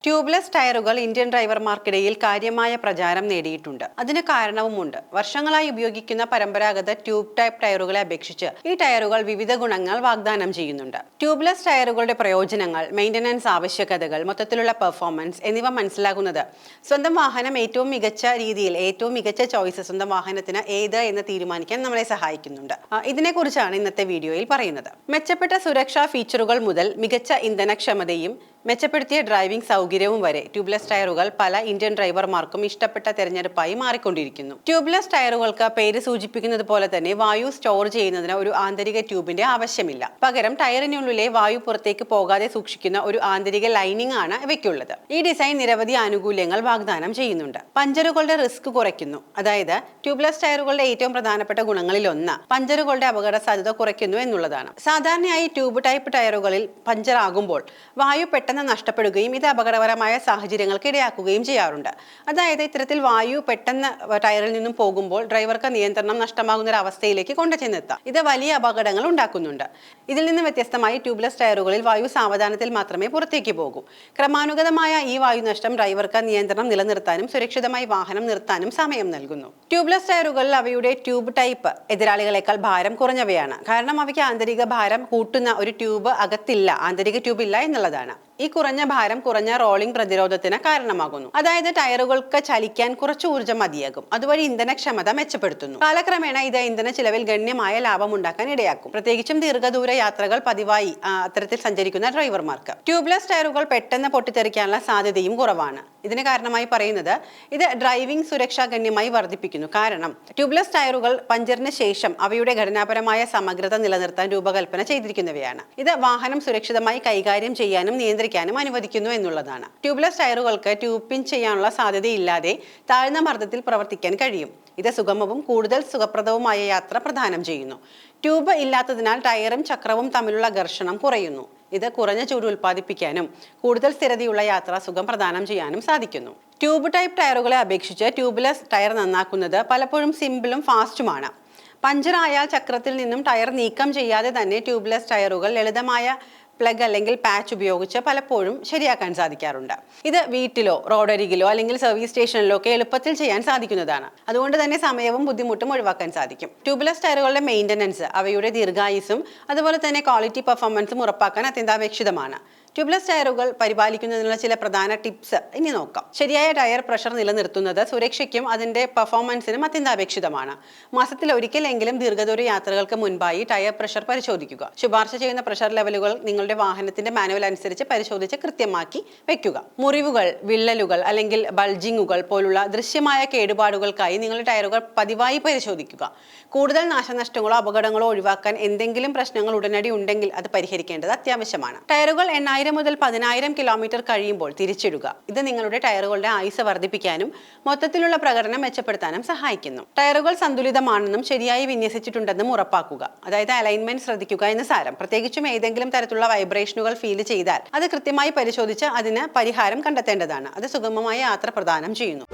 Tubeless ടയറുകൾ Indian ഡ്രൈവർമാർക്കിടയിൽ കാര്യമായ പ്രചാരം നേടിയിട്ടുണ്ട്. അതിന് കാരണവുമുണ്ട്. വർഷങ്ങളായി ഉപയോഗിക്കുന്ന പരമ്പരാഗത ട്യൂബ് ടൈപ്പ് ടയറുകളെ അപേക്ഷിച്ച് ഈ ടയറുകൾ വിവിധ ഗുണങ്ങൾ വാഗ്ദാനം ചെയ്യുന്നുണ്ട്. ട്യൂബ്ലെസ് ടയറുകളുടെ പ്രയോജനങ്ങൾ, മെയിന്റനൻസ് ആവശ്യകതകൾ, മൊത്തത്തിലുള്ള പെർഫോമൻസ് എന്നിവ മനസ്സിലാകുന്നത് സ്വന്തം വാഹനം ഏറ്റവും മികച്ച ചോയ്സ് സ്വന്തം വാഹനത്തിന് ഏത് എന്ന് തീരുമാനിക്കാൻ നമ്മളെ സഹായിക്കുന്നുണ്ട്. ഇതിനെക്കുറിച്ചാണ് ഇന്നത്തെ വീഡിയോയിൽ പറയുന്നത്. മെച്ചപ്പെട്ട സുരക്ഷാ ഫീച്ചറുകൾ മുതൽ മികച്ച ഇന്ധനക്ഷമതയും മെച്ചപ്പെടുത്തിയ ഡ്രൈവിംഗ് സൗകര്യവും വരെ ട്യൂബ്ലെസ് ടയറുകൾ പല ഇന്ത്യൻ ഡ്രൈവർമാർക്കും ഇഷ്ടപ്പെട്ട തെരഞ്ഞെടുപ്പായി മാറിക്കൊണ്ടിരിക്കുന്നു. ട്യൂബ്ലെസ് ടയറുകൾക്ക് പേര് സൂചിപ്പിക്കുന്നത് പോലെ തന്നെ വായു സ്റ്റോർ ചെയ്യുന്നതിന് ഒരു ആന്തരിക ട്യൂബിന്റെ ആവശ്യമില്ല. പകരം ടയറിനുള്ളിലെ വായു പുറത്തേക്ക് പോകാതെ സൂക്ഷിക്കുന്ന ഒരു ആന്തരിക ലൈനിങ് ആണ് ഇവയ്ക്കുള്ളത്. ഈ ഡിസൈൻ നിരവധി ആനുകൂല്യങ്ങൾ വാഗ്ദാനം ചെയ്യുന്നുണ്ട്. പഞ്ചറുകളുടെ റിസ്ക് കുറയ്ക്കുന്നു. അതായത് ട്യൂബ്ലെസ് ടയറുകളുടെ ഏറ്റവും പ്രധാനപ്പെട്ട ഗുണങ്ങളിൽ ഒന്ന് പഞ്ചറുകളുടെ അപകട സാധ്യത കുറയ്ക്കുന്നു എന്നുള്ളതാണ്. സാധാരണയായി ട്യൂബ് ടൈപ്പ് ടയറുകളിൽ പഞ്ചർ ആകുമ്പോൾ വായു പെട്ടെന്ന് നഷ്ടപ്പെടുകയും ഇത് അപകടകരമായ സാഹചര്യങ്ങൾക്ക് ഇടയാക്കുകയും ചെയ്യാറുണ്ട്. അതായത് ഇത്തരത്തിൽ വായു പെട്ടെന്ന് ടയറിൽ നിന്നും പോകുമ്പോൾ ഡ്രൈവർക്ക് നിയന്ത്രണം നഷ്ടമാകുന്ന ഒരു അവസ്ഥയിലേക്ക് കൊണ്ടുചെന്നെത്താം. ഇത് വലിയ അപകടങ്ങൾ ഉണ്ടാക്കുന്നുണ്ട്. ഇതിൽ നിന്ന് വ്യത്യസ്തമായി ട്യൂബ്ലെസ് ടയറുകളിൽ വായു സാവധാനത്തിൽ മാത്രമേ പുറത്തേക്ക് പോകൂ. ക്രമാനുഗതമായ ഈ വായു നഷ്ടം ഡ്രൈവർക്ക് നിയന്ത്രണം നിലനിർത്താനും സുരക്ഷിതമായി വാഹനം നിർത്താനും സമയം നൽകുന്നു. ട്യൂബ്ലെസ് ടയറുകളിൽ അവയുടെ ട്യൂബ് ടൈപ്പ് എതിരാളികളെക്കാൾ ഭാരം കുറഞ്ഞവയാണ്. കാരണം അവയ്ക്ക് ആന്തരിക ഭാരം കൂട്ടുന്ന ഒരു ട്യൂബ് അകത്തില്ല, ആന്തരിക ട്യൂബ് ഇല്ല എന്നുള്ളതാണ്. ഈ കുറഞ്ഞ ഭാരം കുറഞ്ഞ റോളിംഗ് പ്രതിരോധത്തിന് കാരണമാകുന്നു. അതായത് ടയറുകൾക്ക് ചലിക്കാൻ കുറച്ച് ഊർജ്ജം മതിയാകും. അതുവഴി ഇന്ധനക്ഷമത മെച്ചപ്പെടുത്തുന്നു. കാലക്രമേണ ഇത് ഇന്ധന ചിലവിൽ ഗണ്യമായ ലാഭം ഉണ്ടാക്കാൻ ഇടയാക്കും. പ്രത്യേകിച്ചും ദീർഘദൂര യാത്രകൾ പതിവായി അത്തരത്തിൽ സഞ്ചരിക്കുന്ന ഡ്രൈവർമാർക്ക്. ട്യൂബ്ലെസ് ടയറുകൾ പെട്ടെന്ന് പൊട്ടിത്തെറിക്കാനുള്ള സാധ്യതയും കുറവാണ്. ഇതിന് കാരണമായി പറയുന്നത് ഇത് ഡ്രൈവിംഗ് സുരക്ഷ ഗണ്യമായി വർദ്ധിപ്പിക്കുന്നു. കാരണം ട്യൂബ്ലെസ് ടയറുകൾ പഞ്ചറിന് ശേഷം അവയുടെ ഘടനാപരമായ സമഗ്രത നിലനിർത്താൻ രൂപകൽപ്പന ചെയ്തിരിക്കുന്നവയാണ്. ഇത് വാഹനം സുരക്ഷിതമായി കൈകാര്യം ചെയ്യാനും നിയന്ത്രിക്കാനും അനുവദിക്കുന്നു എന്നുള്ളതാണ്. ട്യൂബ്ലെസ് ടയറുകൾക്ക് ട്യൂബ് പിൻ ചെയ്യാനുള്ള സാധ്യതയില്ലാതെ താഴ്ന്ന മർദ്ദത്തിൽ പ്രവർത്തിക്കാൻ കഴിയും. ഇത് സുഗമവും കൂടുതൽ സുഖപ്രദവുമായ യാത്ര പ്രദാനം ചെയ്യുന്നു. ട്യൂബ് ഇല്ലാത്തതിനാൽ ടയറും ചക്രവും തമ്മിലുള്ള ഘർഷണം കുറയുന്നു. ഇത് കുറഞ്ഞ ചൂട് ഉൽപ്പാദിപ്പിക്കാനും കൂടുതൽ സ്ഥിരതയുള്ള യാത്രാ സുഖം പ്രദാനം ചെയ്യാനും സാധിക്കുന്നു. ട്യൂബ് ടൈപ്പ് ടയറുകളെ അപേക്ഷിച്ച് ട്യൂബ്ലെസ് ടയർ നന്നാക്കുന്നത് പലപ്പോഴും സിമ്പിളും ഫാസ്റ്റുമാണ്. പഞ്ചറായാൽ ചക്രത്തിൽ നിന്നും ടയർ നീക്കം ചെയ്യാതെ തന്നെ ട്യൂബ്ലെസ് ടയറുകൾ ലളിതമായ പ്ലഗ് അല്ലെങ്കിൽ പാച്ച് ഉപയോഗിച്ച് പലപ്പോഴും ശരിയാക്കാൻ സാധിക്കാറുണ്ട്. ഇത് വീട്ടിലോ റോഡരികിലോ അല്ലെങ്കിൽ സർവീസ് സ്റ്റേഷനിലോ ഒക്കെ എളുപ്പത്തിൽ ചെയ്യാൻ സാധിക്കുന്നതാണ്. അതുകൊണ്ട് തന്നെ സമയവും ബുദ്ധിമുട്ടും ഒഴിവാക്കാൻ സാധിക്കും. ട്യൂബ്ലെസ് ടയറുകളുടെ മെയിൻ്റനൻസ് അവയുടെ ദീർഘായുസ്സും അതുപോലെ തന്നെ ക്വാളിറ്റി പെർഫോമൻസും ഉറപ്പാക്കാൻ അത്യന്താപേക്ഷിതമാണ്. ട്യൂബ്ലെസ് ടയറുകൾ പരിപാലിക്കുന്നതിനുള്ള ചില പ്രധാന ടിപ്സ് ഇനി നോക്കാം. ശരിയായ ടയർ പ്രഷർ നിലനിർത്തുന്നത് സുരക്ഷയ്ക്കും അതിന്റെ പെർഫോമൻസിനും അത്യന്താപേക്ഷിതമാണ്. മാസത്തിൽ ഒരിക്കലെങ്കിലും ദീർഘദൂര യാത്രകൾക്ക് മുൻപായി ടയർ പ്രഷർ പരിശോധിക്കുക. ശുപാർശ ചെയ്യുന്ന പ്രഷർ ലെവലുകൾ നിങ്ങളുടെ വാഹനത്തിന്റെ മാനുവൽ അനുസരിച്ച് പരിശോധിച്ച് കൃത്യമാക്കി വെക്കുക. മുറിവുകൾ, വിള്ളലുകൾ അല്ലെങ്കിൽ ബൾജിങ്ങുകൾ പോലുള്ള ദൃശ്യമായ കേടുപാടുകൾക്കായി നിങ്ങളുടെ ടയറുകൾ പതിവായി പരിശോധിക്കുക. കൂടുതൽ നാശനഷ്ടങ്ങളോ അപകടങ്ങളോ ഒഴിവാക്കാൻ എന്തെങ്കിലും പ്രശ്നങ്ങൾ ഉടനടി ഉണ്ടെങ്കിൽ അത് പരിഹരിക്കേണ്ടത് അത്യാവശ്യമാണ്. ടയറുകൾ 8,000 മുതൽ 10,000 കിലോമീറ്റർ കഴിയുമ്പോൾ തിരിച്ചിടുക. ഇത് നിങ്ങളുടെ ടയറുകളുടെ ആയുസ് വർദ്ധിപ്പിക്കാനും മൊത്തത്തിലുള്ള പ്രകടനം മെച്ചപ്പെടുത്താനും സഹായിക്കുന്നു. ടയറുകൾ സന്തുലിതമാണെന്നും ശരിയായി വിന്യസിച്ചിട്ടുണ്ടെന്നും ഉറപ്പാക്കുക. അതായത് അലൈൻമെന്റ് ശ്രദ്ധിക്കുക എന്ന് സാരം. പ്രത്യേകിച്ചും ഏതെങ്കിലും തരത്തിലുള്ള വൈബ്രേഷനുകൾ ഫീൽ ചെയ്താൽ അത് കൃത്യമായി പരിശോധിച്ച് അതിന് പരിഹാരം കണ്ടെത്തേണ്ടതാണ്. അത് സുഗമമായ യാത്ര പ്രദാനം ചെയ്യുന്നു.